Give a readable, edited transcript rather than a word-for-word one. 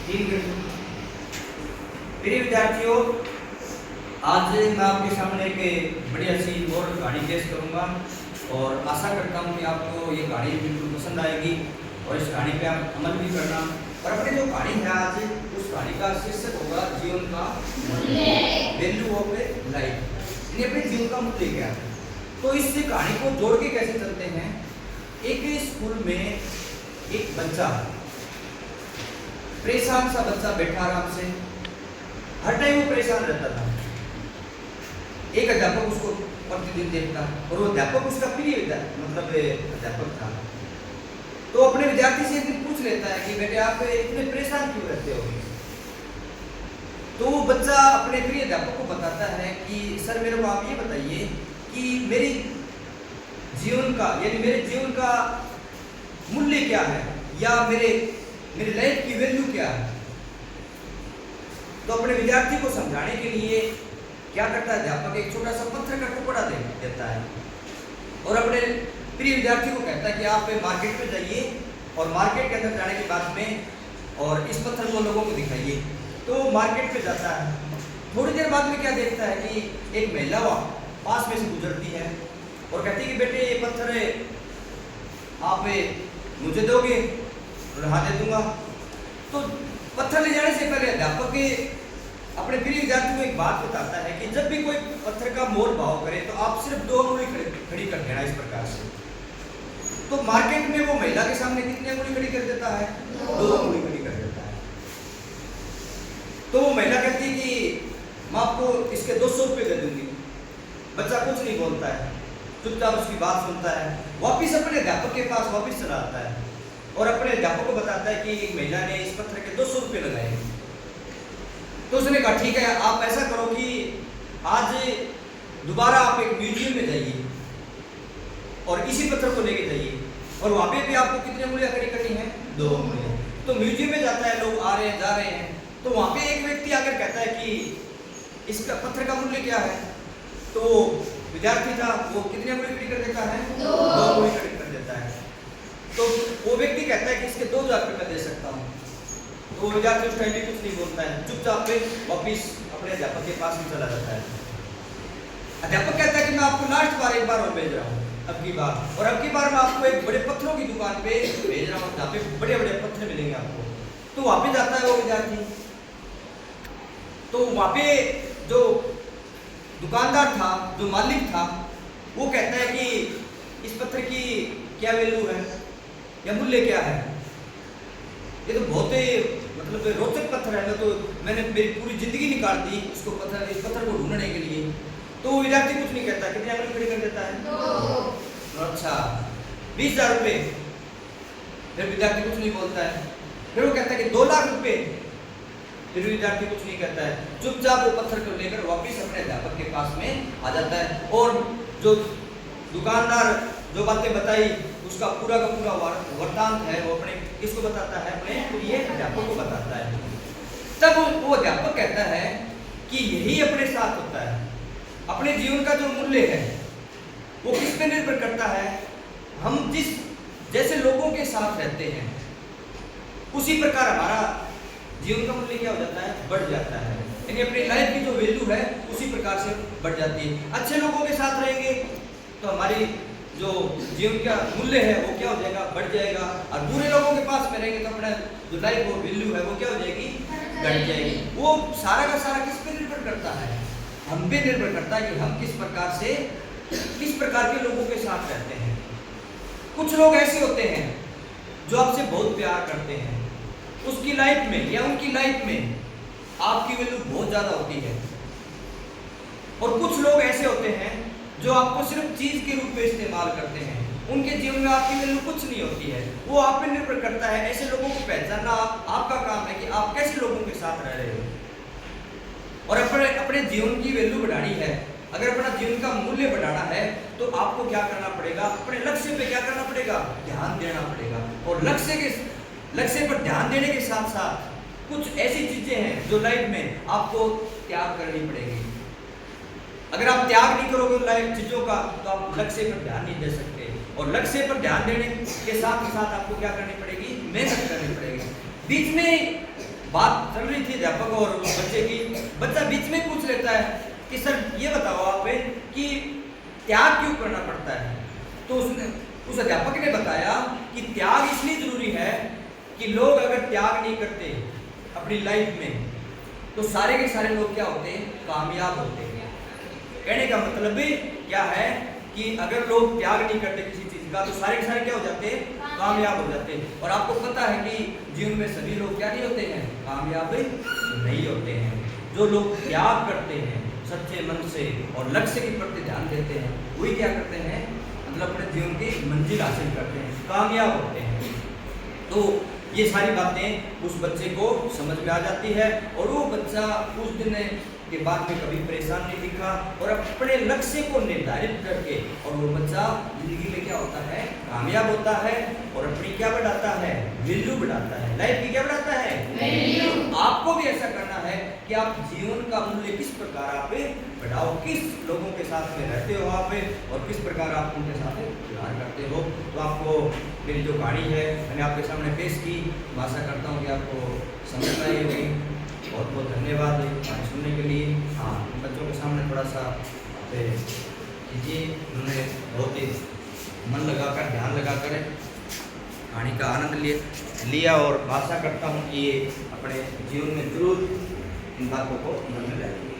ठीक है प्रिय विद्यार्थियों, आज मैं आपके सामने एक बढ़िया सी और कहानी पेश करूंगा और आशा करता हूं कि आपको ये कहानी बिल्कुल पसंद आएगी और इस कहानी पे आप अमल भी करना। और अपनी जो कहानी है आज, उस कहानी का शीर्षक होगा जीवन का मूल्य, वैल्यू ऑफ लाइफ। ये अपने जीवन का मूल्य क्या है, तो इस कहानी को जोड़ के कैसे चलते हैं। एक स्कूल में एक बच्चा, परेशान सा बच्चा बैठा आराम से, हर टाइम वो परेशान रहता था। एक अध्यापक उसको प्रतिदिन देखता और वो अध्यापक उसका प्रिय अध्यापक था। तो अपने विद्यार्थी से एक दिन पूछ लेता है कि बेटे आप इतने परेशान क्यों रहते हो। तो वो बच्चा अपने प्रिय अध्यापक को बताता है कि सर मेरे को आप ये बताइए कि मेरे जीवन का मूल्य क्या है, या मेरे लाइफ की वैल्यू क्या है। तो अपने विद्यार्थी को समझाने के लिए क्या करता है अध्यापक, एक छोटा सा पत्थर का टुकड़ा दे देता है और अपने प्रिय विद्यार्थी को कहता है कि आप मार्केट में जाइए और मार्केट के अंदर जाने के बाद में और इस पत्थर को लोगों को दिखाइए। तो मार्केट में जाता है, थोड़ी देर बाद में क्या देखता है कि एक महिला पास में से गुजरती है और कहती है कि बेटे ये पत्थर आप मुझे दोगे? हाँ दे दूंगा। तो पत्थर ले जाने से पहले अध्यापक अपने प्रिय विद्यार्थी को एक बात बताता है कि जब भी कोई पत्थर का मोल भाव करे तो आप सिर्फ 2 उंगली खड़ी कर देना इस प्रकार से। तो मार्केट में वो महिला के सामने कितनी उंगली खड़ी कर देता है? 2 उंगली खड़ी कर देता है। तो वो महिला कहती है कि मैं आपको इसके 200 रुपये दे दूंगी। बच्चा कुछ नहीं बोलता है, चुपचाप उसकी बात सुनता है, वापिस अपने अध्यापक के पास वापिस चला आता है और अपने अध्यापक को बताता है कि महिला ने इस पत्थर के 200 रुपये लगाए। तो उसने कहा ठीक है, आप ऐसा करो कि आज दोबारा आप एक म्यूजियम में जाइए और इसी पत्थर को लेके जाइए और वहाँ पे भी आपको कितनी उंगलियां खड़ी करनी है? 2 उंगलियां। तो म्यूजियम में जाता है, लोग आ रहे हैं जा रहे हैं, तो वहाँ पे एक व्यक्ति आकर कहता है कि इसका पत्थर का मूल्य क्या है। तो विद्यार्थी था, वो कितनी उंगली खड़ी कर देता है? 2 उंगली खड़ी कर देता है। तो वो व्यक्ति कहता है कि इसके 2000 रुपये मैं दे सकता हूँ। तो वो विद्यार्थी उस टाइम भी कुछ नहीं बोलता है, चुपचाप पे वापिस अपने अध्यापक के पास में चला जाता है। अध्यापक कहता है कि मैं आपको लास्ट बार एक बार और भेज रहा हूँ, अब की बार, और अब की बार मैं आपको एक बड़े पत्थरों की दुकान पे भेज रहा हूँ जहाँ पे बड़े बड़े पत्थर मिलेंगे आपको। तो वहाँ पे जाता है वो विद्यार्थी। तो वहाँ पे जो दुकानदार था, जो मालिक था, वो कहता है कि इस पत्थर की क्या वैल्यू है या मूल्य क्या है। ये तो बहुत ही रोचक पत्थर है, मैंने मेरी पूरी जिंदगी निकाल दी इस पत्थर को ढूंढने के लिए। तो विद्यार्थी कुछ नहीं कहता, कितनी उंगली खड़ी कर देता है? 2। अच्छा 20,000 रुपये। फिर विद्यार्थी कुछ नहीं बोलता है। फिर वो कहता है कि 2 लाख रुपये। फिर विद्यार्थी कुछ नहीं कहता है, चुपचाप वो पत्थर को लेकर वापिस अपने अध्यापक के पास में आ जाता है और जो दुकानदार जो बातें बताई उसका पूरा का पूरा वृत्तांत है वो अपने किसको बताता है? अपने प्रिय अध्यापक को बताता है। तब वो अध्यापक कहता है कि यही अपने साथ होता है। अपने जीवन का जो मूल्य है वो किस पे निर्भर करता है? हम जैसे लोगों के साथ रहते हैं उसी प्रकार हमारा जीवन का मूल्य क्या हो जाता है? बढ़ जाता है। यानी अपनी लाइफ की जो वैल्यू है उसी प्रकार से बढ़ जाती है। अच्छे लोगों के साथ रहेंगे तो हमारी जो जीवन का मूल्य है वो क्या हो जाएगा? बढ़ जाएगा। और बुरे लोगों के पास में रहेंगे तो अपना जो लाइफ वो वैल्यू है वो क्या हो जाएगी? घट जाएगी। वो सारा का सारा किस पे निर्भर करता है? हम पे निर्भर करता है कि हम किस प्रकार के लोगों के साथ रहते हैं। कुछ लोग ऐसे होते हैं जो आपसे बहुत प्यार करते हैं, उसकी लाइफ में या उनकी लाइफ में आपकी वैल्यू बहुत ज्यादा होती है। और कुछ लोग ऐसे होते हैं जो आपको सिर्फ चीज के रूप में इस्तेमाल करते हैं, उनके जीवन में आपकी वैल्यू कुछ नहीं होती है। वो आप पे निर्भर करता है। ऐसे लोगों को पहचानना आपका काम है कि आप कैसे लोगों के साथ रह रहे हो और अपने जीवन की वैल्यू बढ़ानी है। अगर अपना जीवन का मूल्य बढ़ाना है तो आपको क्या करना पड़ेगा? अपने लक्ष्य पे क्या करना पड़ेगा? ध्यान देना पड़ेगा। और लक्ष्य पर ध्यान देने के साथ साथ कुछ ऐसी चीजें हैं जो लाइफ में आपको त्याग करनी पड़ेगी। अगर आप त्याग नहीं करोगे लाइफ चीजों का तो आप लक्ष्य पर ध्यान नहीं दे सकते। और लक्ष्य पर ध्यान देने के साथ ही साथ आपको क्या करनी पड़ेगी? मेहनत करनी पड़ेगी। बीच में बात चल रही थी अध्यापक और बच्चे की। बच्चा बीच में पूछ लेता है कि सर ये बताओ आप कि त्याग क्यों करना पड़ता है। तो उसने उस अध्यापक ने बताया कि त्याग इसलिए जरूरी है कि लोग अगर त्याग नहीं करते अपनी लाइफ में तो सारे के सारे लोग क्या होते हैं, कामयाब होते हैं। कहने का मतलब भी क्या है कि अगर लोग त्याग नहीं करते किसी चीज का तो सारे के सारे क्या हो जाते हैं, कामयाब हो जाते हैं। और आपको पता है कि जीवन में सभी लोग क्या नहीं होते हैं, कामयाब नहीं होते हैं। जो लोग त्याग करते हैं सच्चे मन से और लक्ष्य के प्रति ध्यान देते हैं वही क्या करते हैं, मतलब अपने जीवन की मंजिल हासिल करते हैं, कामयाब होते हैं। तो ये सारी बातें उस बच्चे को समझ में आ जाती है और वो बच्चा उस दिन के बाद में कभी परेशान नहीं दिखा और अपने लक्ष्य को निर्धारित करके और वो बच्चा जिंदगी में क्या होता है, कामयाब होता है और अपनी क्या बढ़ाता है, वैल्यू बढ़ाता है, लाइफ की क्या बढ़ाता है, वैल्यू। आपको भी ऐसा करना है कि आप जीवन का मूल्य किस प्रकार आप बढ़ाओ, किस लोगों के साथ में रहते हो आप और किस प्रकार आप उनके साथ व्यवहार करते हो। तो आपको मेरी जो कहानी है मैंने आपके सामने पेश की, आशा करता हूँ कि आपको समझ में आई होगी। बहुत बहुत धन्यवाद कहानी सुनने के लिए। हाँ, बच्चों के सामने थोड़ा सा कीजिए, उन्होंने बहुत ही मन लगाकर ध्यान लगाकर कहानी का आनंद लिया और आशा करता हूँ कि ये अपने जीवन में जरूर इन बातों को मन में लाएंगे।